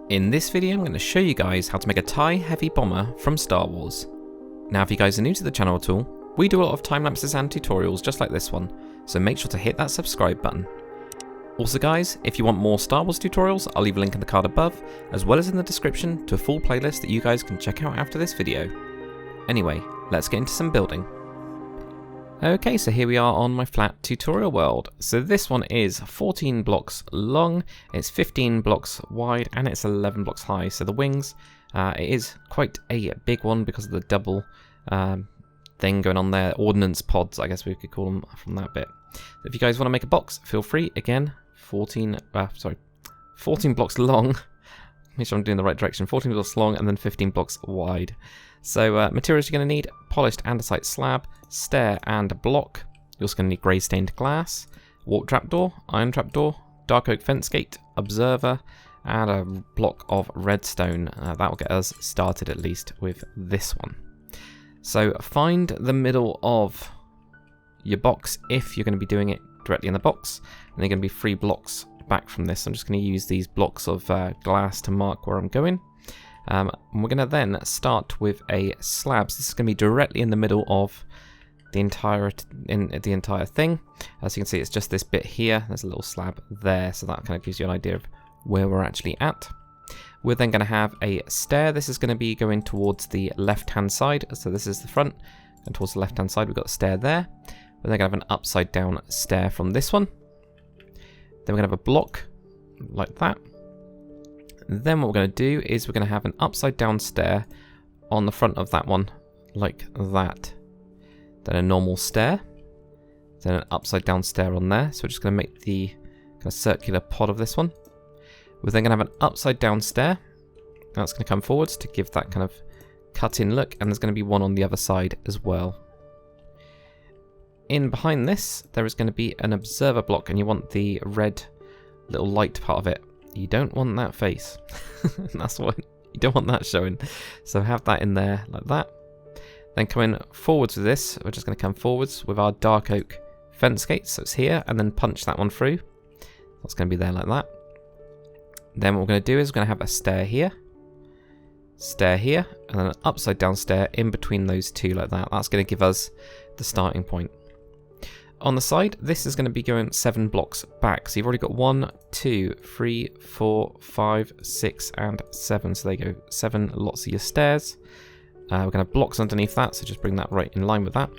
In this video I'm going to show you guys how to make a TIE heavy bomber from Star Wars. Now if you guys are new to the channel at all, we do a lot of time lapses and tutorials just like this one, so make sure to hit that subscribe button. Also guys, if you want more Star Wars tutorials, I'll leave a link in the card above, as well as in the description to a full playlist that you guys can check out after this video. Anyway, let's get into some building. Okay, so here we are on my flat tutorial world. So this one is 14 blocks long, it's 15 blocks wide, and it's 11 blocks high. So the wings, it is quite a big one because of the double thing going on there. Ordnance pods, I guess we could call them from that bit. If you guys want to make a box, feel free. Again, 14 blocks long. Make sure I'm doing the right direction. 14 blocks long and then 15 blocks wide. So materials you're going to need: polished andesite slab, stair and block. You're also going to need grey stained glass, warp trapdoor, iron trapdoor, dark oak fence gate, observer, and a block of redstone. That will get us started at least with this one. So find the middle of your box if you're going to be doing it directly in the box, and they're going to be 3 blocks back from this. I'm just going to use these blocks of glass to mark where I'm going. And we're going to then start with a slab. So this is going to be directly in the middle of the entire thing. As you can see, it's just this bit here. There's a little slab there, so that kind of gives you an idea of where we're actually at. We're then going to have a stair. This is going to be going towards the left-hand side. So this is the front, and towards the left-hand side, we've got the stair there. We're then going to have an upside-down stair from this one. Then we're going to have a block like that. Then what we're going to do is we're going to have an upside down stair on the front of that one, like that. Then a normal stair. Then an upside down stair on there. So we're just going to make the kind of circular pod of this one. We're then going to have an upside down stair. That's going to come forwards to give that kind of cut in look. And there's going to be one on the other side as well. In behind this, there is going to be an observer block, and you want the red little light part of it. You don't want that face. That's what you don't want that showing. So have that in there like that. Then coming forwards with this, we're just going to come forwards with our dark oak fence gate. So it's here, and then punch that one through. That's going to be there like that. Then what we're going to do is we're going to have a stair here, and then an upside down stair in between those two like that. That's going to give us the starting point. On the side, this is going to be going 7 blocks back. So you've already got 1, 2, 3, 4, 5, 6, and 7. So there you go, 7 lots of your stairs. We're going to have blocks underneath that, so just bring that right in line with that.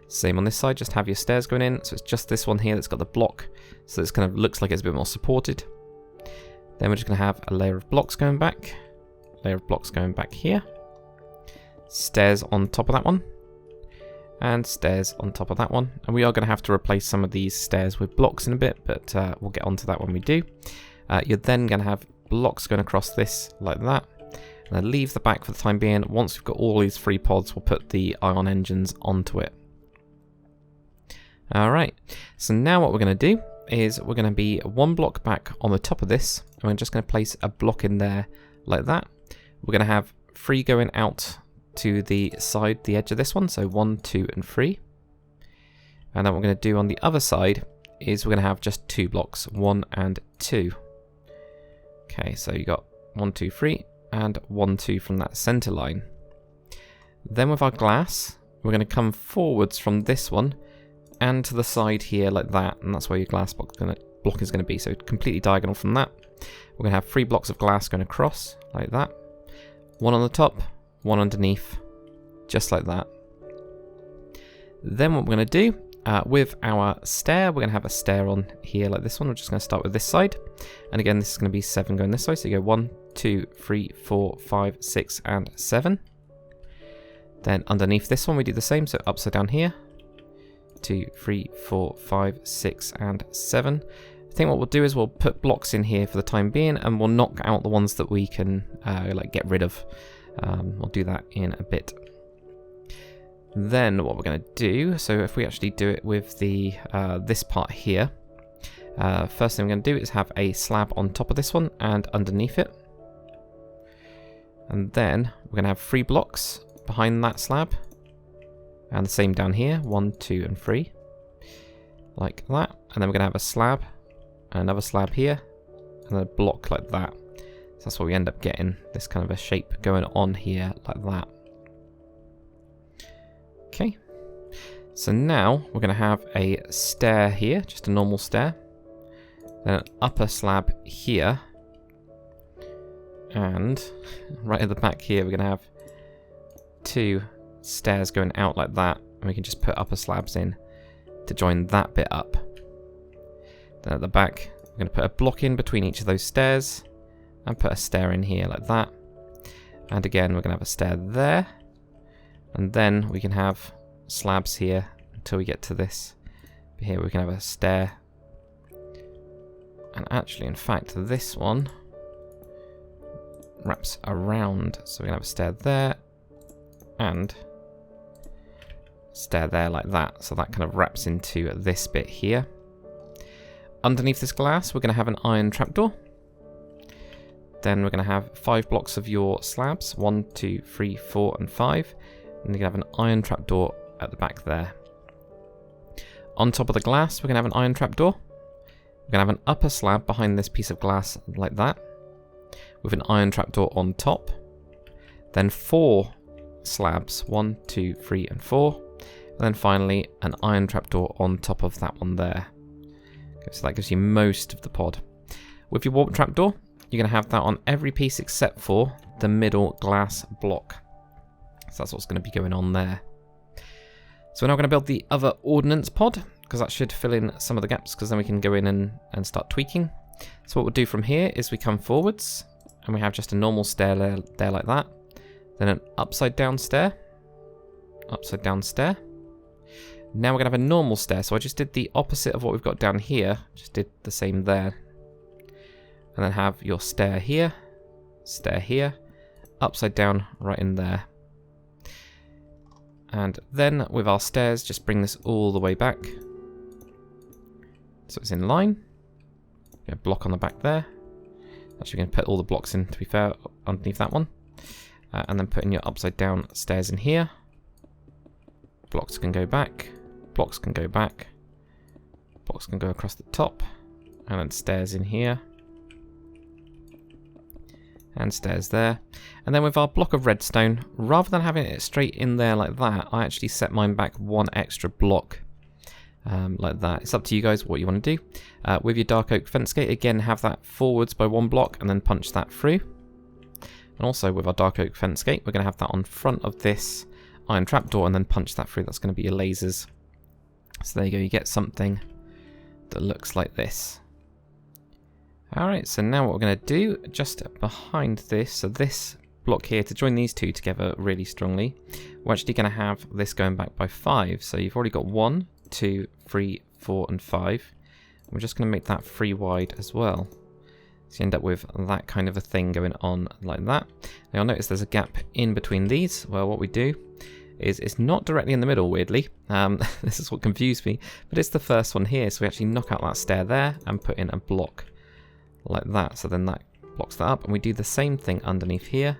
Same on this side, just have your stairs going in. So it's just this one here that's got the block. So this kind of looks like it's a bit more supported. Then we're just going to have a layer of blocks going back. Layer of blocks going back here. Stairs on top of that one. And stairs on top of that one. And we are going to have to replace some of these stairs with blocks in a bit, but we'll get onto that when we do. You're then going to have blocks going across this like that. And then leave the back for the time being. Once we've got all these 3 pods, we'll put the ion engines onto it. Alright, so now what we're going to do is we're going to be 1 block back on the top of this. And we're just going to place a block in there like that. We're going to have 3 going out to the side, the edge of this one, so 1, 2, and 3. And then what we're going to do on the other side is we're going to have just 2 blocks, 1 and 2. Okay, so you got 1, 2, 3, and 1, 2 from that center line. Then with our glass, we're going to come forwards from this one and to the side here like that, and that's where your glass block is going to be. So completely diagonal from that. We're going to have 3 blocks of glass going across like that. 1 on the top, 1 underneath, just like that. Then what we're going to do with our stair, we're going to have a stair on here like this one. We're just going to start with this side. And again, this is going to be 7 going this way. So you go 1, 2, 3, 4, 5, 6, and 7. Then underneath this one, we do the same. So upside down here. 2, 3, 4, 5, 6, and 7. I think what we'll do is we'll put blocks in here for the time being, and we'll knock out the ones that we can like get rid of. We'll do that in a bit. Then what we're going to do, so if we actually do it with the this part here, first thing we're going to do is have a slab on top of this one and underneath it. And then we're going to have 3 blocks behind that slab. And the same down here, 1, 2, and 3. Like that. And then we're going to have a slab, another slab here, and a block like that. So that's what we end up getting, this kind of a shape going on here like that. Okay, so now we're going to have a stair here, just a normal stair. Then an upper slab here. And right at the back here, we're going to have 2 stairs going out like that. And we can just put upper slabs in to join that bit up. Then at the back, we're going to put a block in between each of those stairs. And put a stair in here like that. And again, we're going to have a stair there. And then we can have slabs here until we get to this. Here we can have a stair. And actually, in fact, this one wraps around. So we can have a stair there. And a stair there like that. So that kind of wraps into this bit here. Underneath this glass, we're going to have an iron trapdoor. Then we're going to have 5 blocks of your slabs. 1, 2, 3, 4, and 5. And you're going to have an iron trapdoor at the back there. On top of the glass, we're going to have an iron trapdoor. We're going to have an upper slab behind this piece of glass like that. With an iron trapdoor on top. Then 4 slabs. 1, 2, 3, and 4. And then finally, an iron trapdoor on top of that one there. Okay, so that gives you most of the pod. With your warp trapdoor, you're going to have that on every piece except for the middle glass block. So that's what's going to be going on there. So we're now going to build the other ordnance pod, because that should fill in some of the gaps, because then we can go in and start tweaking. So what we'll do from here is we come forwards, and we have just a normal stair there like that. Then an upside down stair. Upside down stair. Now we're going to have a normal stair, so I just did the opposite of what we've got down here. Just did the same there. And then have your stair here, upside down right in there. And then with our stairs, just bring this all the way back. So it's in line. A block on the back there. Actually, going to put all the blocks in, to be fair, underneath that one. And then put in your upside down stairs in here. Blocks can go back. Blocks can go back. Blocks can go across the top. And then stairs in here. And stairs there. And then with our block of redstone, rather than having it straight in there like that, I actually set mine back 1 extra block like that. It's up to you guys what you want to do. With your dark oak fence gate, again, have that forwards by 1 block and then punch that through. And also with our dark oak fence gate, we're going to have that on front of this iron trapdoor and then punch that through. That's going to be your lasers. So there you go, you get something that looks like this. Alright, so now what we're going to do, just behind this, so this block here, to join these 2 together really strongly, we're actually going to have this going back by 5. So you've already got 1, 2, 3, 4, and 5. We're just going to make that 3 wide as well. So you end up with that kind of a thing going on like that. Now you'll notice there's a gap in between these. Well, what we do is it's not directly in the middle, weirdly. This is what confused me, but it's the first one here. So we actually knock out that stair there and put in a block like that. So then that blocks that up, and we do the same thing underneath here.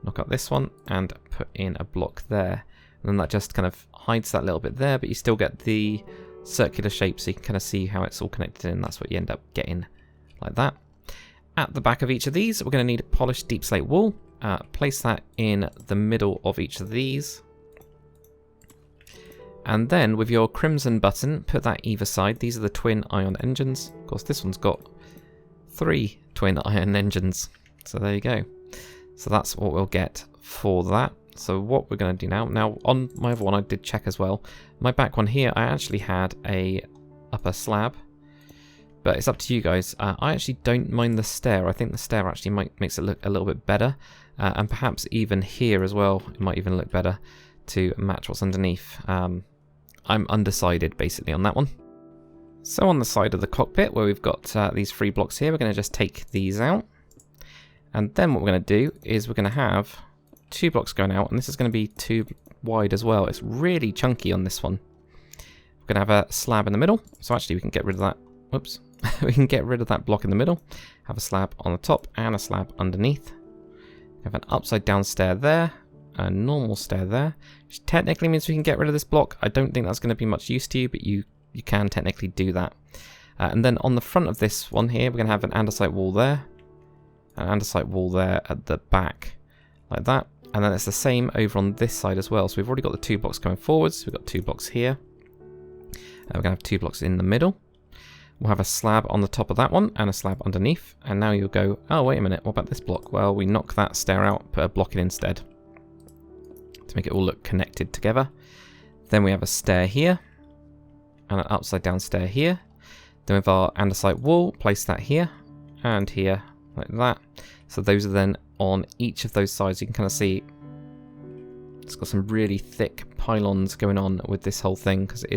Knock out this one and put in a block there. And then that just kind of hides that little bit there, but you still get the circular shape, so you can kind of see how it's all connected in. That's what you end up getting like that. At the back of each of these, we're going to need a polished deep slate wool. Place that in the middle of each of these. And then with your crimson button, put that either side. These are the twin ion engines. Of course, this one's got 3 twin ion engines. So there you go. So that's what we'll get for that. So what we're going to do now on my other one I did check as well. My back one here, I actually had a upper slab. But it's up to you guys. I actually don't mind the stair. I think the stair actually makes it look a little bit better. And perhaps even here as well, it might even look better to match what's underneath. I'm undecided basically on that one. So on the side of the cockpit where we've got these 3 blocks here, we're going to just take these out. And then what we're going to do is we're going to have 2 blocks going out, and this is going to be 2 wide as well. It's really chunky on this one. We're going to have a slab in the middle, so actually we can get rid of that. Whoops. We can get rid of that block in the middle, have a slab on the top and a slab underneath. We have an upside down stair there, a normal stair there, which technically means we can get rid of this block. I don't think that's going to be much use to you, but you can technically do that. And then on the front of this one here, we're going to have an andesite wall there, an andesite wall there at the back, like that. And then it's the same over on this side as well. So we've already got the 2 blocks coming forwards. We've got 2 blocks here. We're going to have 2 blocks in the middle. We'll have a slab on the top of that one and a slab underneath. And now you'll go, oh, wait a minute, what about this block? Well, we knock that stair out, put a block in instead to make it all look connected together. Then we have a stair here and an upside down stair here. Then with our andesite wall, place that here and here, like that. So those are then on each of those sides. You can kind of see it's got some really thick pylons going on with this whole thing, because it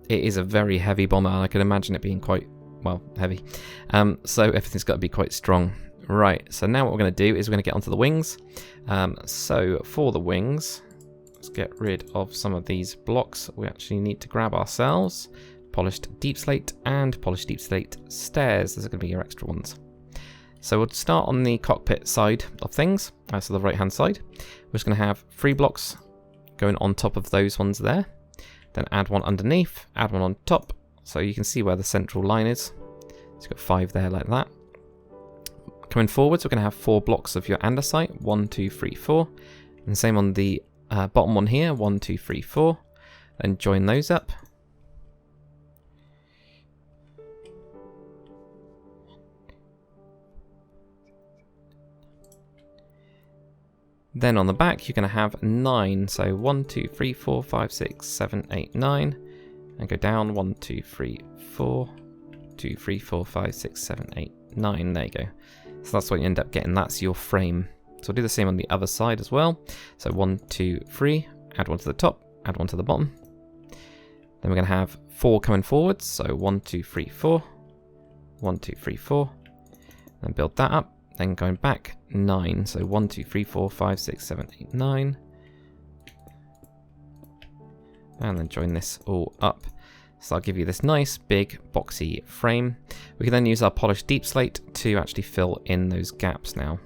is a very heavy bomber. I can imagine it being quite, well, heavy. So everything's got to be quite strong. Right, so now what we're going to do is we're going to get onto the wings. So for the wings, let's get rid of some of these blocks. We actually need to grab ourselves polished deep slate and polished deep slate stairs. Those are going to be your extra ones. So we'll start on the cockpit side of things, so the right hand side. We're just going to have 3 blocks going on top of those ones there. Then add one underneath, add one on top, so you can see where the central line is. So you've got 5 there like that. Coming forwards, we're going to have 4 blocks of your andesite, 1, 2, 3, 4. And the same on the bottom one here, 1, 2, 3, 4. Then join those up. Then on the back, you're going to have 9. So 1, 2, 3, 4, 5, 6, 7, 8, 9. And go down 1, 2, 3, 4, 2, 3, 4, 5, 6, 7, 8, 9. There you go. So that's what you end up getting. That's your frame. So we'll do the same on the other side as well. So 1, 2, 3. Add one to the top. Add one to the bottom. Then we're going to have 4 coming forwards. So 1, 2, 3, 4. 1, 2, 3, 4. And build that up. Then going back 9, so 1, 2, 3, 4, 5, 6, 7, 8, 9. And then join this all up. So I'll give you this nice big boxy frame. We can then use our polished deep slate to actually fill in those gaps now.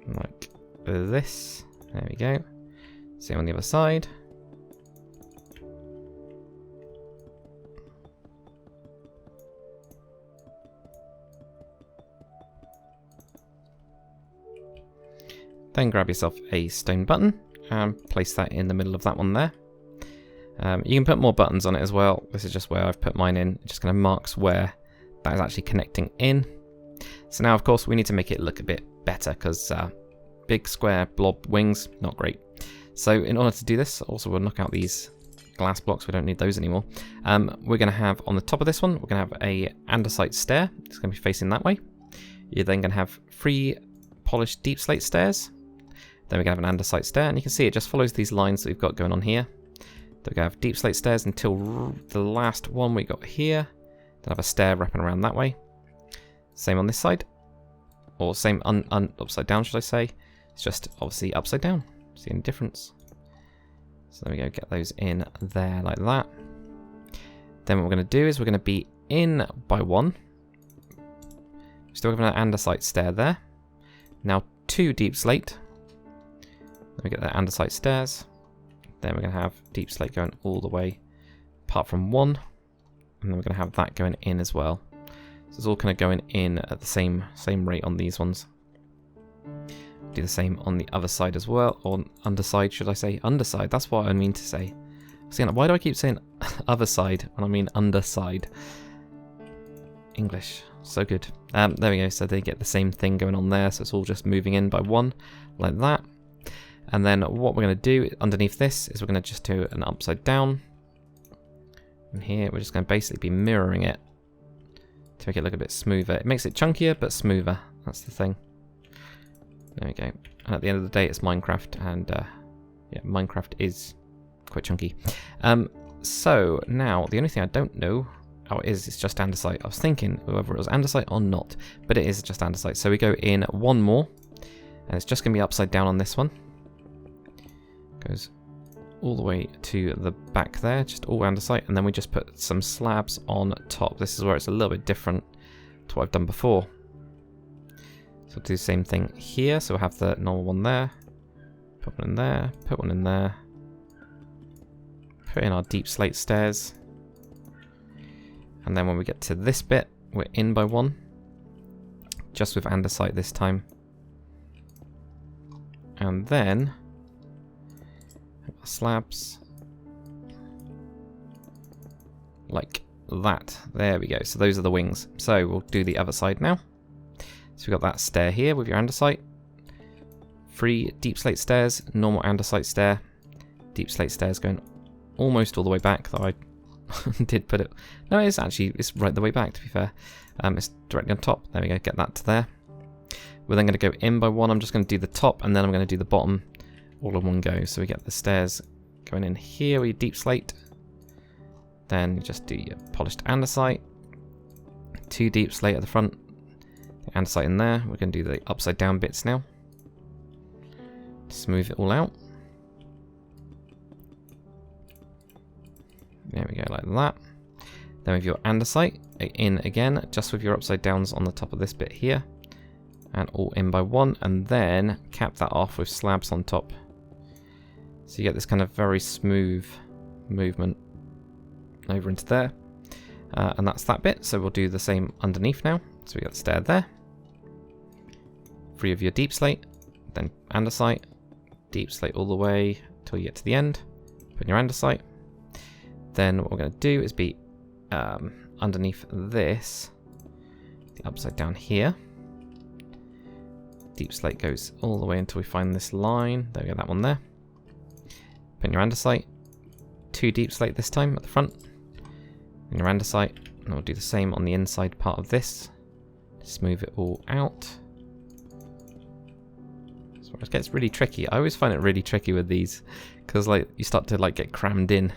Like this. There we go. Same on the other side. Then grab yourself a stone button and place that in the middle of that one there. You can put more buttons on it as well. This is just where I've put mine in. It just kind of marks where that is actually connecting in. So now, of course, we need to make it look a bit better, because big square blob wings, not great. So in order to do this, also we'll knock out these glass blocks. We don't need those anymore. We're going to have on the top of this one, we're going to have a andesite stair. It's going to be facing that way. You're then going to have 3 polished deep slate stairs. Then we're going to have an andesite stair, and you can see it just follows these lines that we've got going on here. Then we're going to have deep slate stairs until the last one we got here. Then have a stair wrapping around that way. Same on this side. Or same upside down, should I say. It's just obviously upside down. See any difference? So there we go, get those in there like that. Then what we're going to do is we're going to be in by 1. Still having an andesite stair there. Now 2 deep slate. Then we get the andesite stairs. Then we're going to have deep slate going all the way apart from 1. And then we're going to have that going in as well. So it's all kind of going in at the same rate on these ones. Do the same on the other side as well. Or underside, should I say? Underside, that's what I mean to say. Why do I keep saying other side when I mean underside? English, so good. There we go, so they get the same thing going on there. So it's all just moving in by 1, like that. And then what we're going to do underneath this is we're going to just do an upside down. And here we're just going to basically be mirroring it to make it look a bit smoother. It makes it chunkier, but smoother. That's the thing. There we go. And at the end of the day, it's Minecraft, and yeah, Minecraft is quite chunky. So now, the only thing I don't know how it is, it's just andesite. I was thinking whether it was andesite or not, but it is just andesite. So we go in 1 more, and it's just going to be upside down on this one. Goes all the way to the back there, just all andesite, and then we just put some slabs on top. This is where it's a little bit different to what I've done before. So we'll do the same thing here. So we'll have the normal one there, put one in there, put one in there, put in our deep slate stairs, And then when we get to this bit, we're in by 1. Just with andesite this time. And then slabs like that. There we go. So those are the wings. So we'll do the other side now. So we've got that stair here with your andesite. 3 deep slate stairs, normal andesite stair. Deep slate stairs going almost all the way back, though I did put it... No, it's right the way back, to be fair. It's directly on top. There we go, get that to there. We're then going to go in by 1. I'm just going to do the top, and then I'm going to do the bottom all in one go. So we get the stairs going in here with your deep slate. Then you just do your polished andesite. 2 deep slate at the front. Andesite in there. We're going to do the upside down bits now. Smooth it all out. There we go, like that. Then with your andesite, in again, just with your upside downs on the top of this bit here. And all in by 1, and then cap that off with slabs on top. So you get this kind of very smooth movement over into there. And that's that bit, so we'll do the same underneath now. So we got the stair there. 3 of your deep slate, then andesite. Deep slate all the way till you get to the end. Put in your andesite. Then what we're going to do is be underneath this, the upside down here. Deep slate goes all the way until we find this line. There we go, that one there. Put in your andesite. 2 deep slate this time at the front. In your andesite. And we'll do the same on the inside part of this. Smooth it all out. So it gets really tricky. I always find it really tricky with these because like you start to like get crammed in.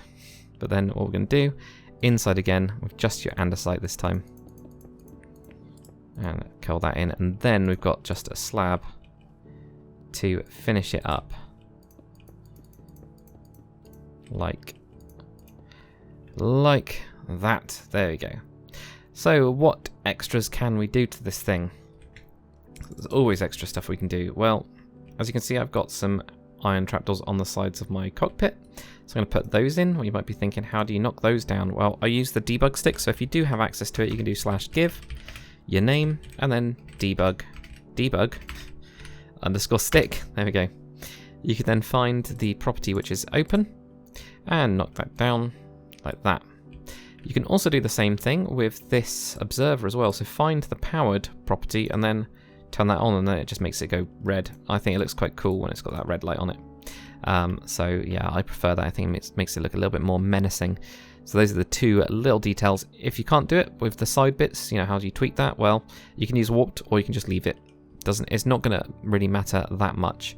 But then what we're going to do, inside again with just your andesite this time. And curl that in, and then we've got just a slab to finish it up. Like that. There we go. So what extras can we do to this thing? There's always extra stuff we can do. Well, as you can see, I've got some iron trapdoors on the sides of my cockpit. So I'm going to put those in. Well, you might be thinking, how do you knock those down? Well, I use the debug stick, so if you do have access to it, you can do /give, your name, and then debug underscore stick. There we go. You can then find the property which is open, and knock that down like that. You can also do the same thing with this observer as well. So find the powered property and then turn that on, and then it just makes it go red. I think it looks quite cool when it's got that red light on it. So yeah, I prefer that. I think it makes it look a little bit more menacing. So those are the 2 little details. If you can't do it with the side bits, you know, how do you tweak that? Well, you can use warped or you can just leave it. It's not going to really matter that much.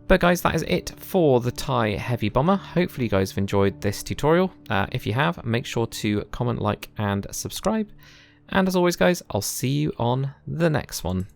But guys, that is it for the TIE Heavy Bomber. Hopefully you guys have enjoyed this tutorial. If you have, make sure to comment, like, and subscribe. And as always guys, I'll see you on the next one.